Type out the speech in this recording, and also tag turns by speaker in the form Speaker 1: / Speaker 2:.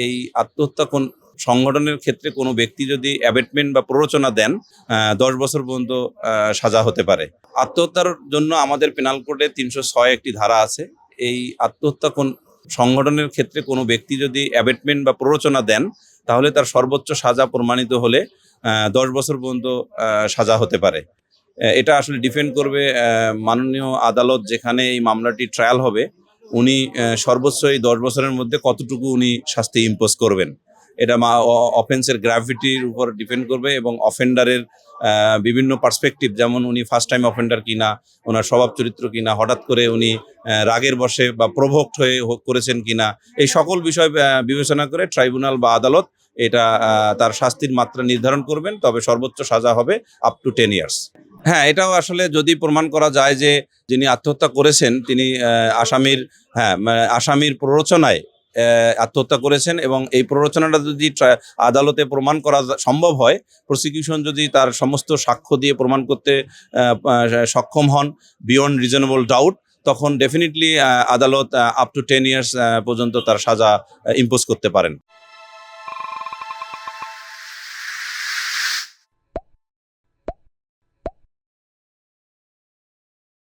Speaker 1: এই আত্মহত্যা সংগঠনের ক্ষেত্রে কোনো ব্যক্তি যদি অ্যাবেটমেন্ট বা প্ররোচনা দেন ১০ বছর পর্যন্ত সাজা হতে পারে। আত্মহত্যার জন্য আমাদের পেনাল কোডে ৩০৬ একটি ধারা আছে। এই আত্মহত্যা সংগঠনের ক্ষেত্রে কোনো ব্যক্তি যদি অ্যাবেটমেন্ট বা প্ররোচনা দেন তাহলে তার সর্বোচ্চ সাজা প্রমাণিত হলে ১০ বছর পর্যন্ত সাজা হতে পারে। এটা আসলে ডিপেন্ড করবে মাননীয় আদালত যেখানে এই মামলাটি ট্রায়াল হবে উনি সর্বোচ্চ এই ১০ বছরের মধ্যে কতটুকু উনি শাস্তি ইম্পোজ করবেন। এটা অফেন্সের গ্র্যাভিটির উপর ডিপেন্ড করবে এবং অফেন্ডারের বিভিন্ন পার্সপেক্টিভ, যেমন উনি ফার্স্ট টাইম অফেন্ডার কিনা, ওনার স্বভাব চরিত্র কিনা, হঠাৎ করে উনি রাগের বশে বা প্রভোক্ট হয়ে করেছেন কিনা, এই সকল বিষয় বিবেচনা করে ট্রাইব্যুনাল বা আদালত এটা তার শাস্তির মাত্রা নির্ধারণ করবেন। তবে সর্বোচ্চ সাজা হবে আপ টু 10 ইয়ার্স। হ্যাঁ, এটাও আসলে যদি প্রমাণ করা যায় যে যিনি আত্মহত্যা করেছেন তিনি আসামির প্ররোচনায় আত্মহত্যা করেছেন এবং এই প্ররোচনাটা যদি আদালতে প্রমাণ করা সম্ভব হয়, প্রসিকিউশন যদি তার সমস্ত সাক্ষ্য দিয়ে প্রমাণ করতে সক্ষম হন বিয়ন্ড রিজনেবল ডাউট, তখন ডেফিনেটলি আদালত আপ টু 10 ইয়ার্স পর্যন্ত তার সাজা ইম্পোজ করতে পারেন।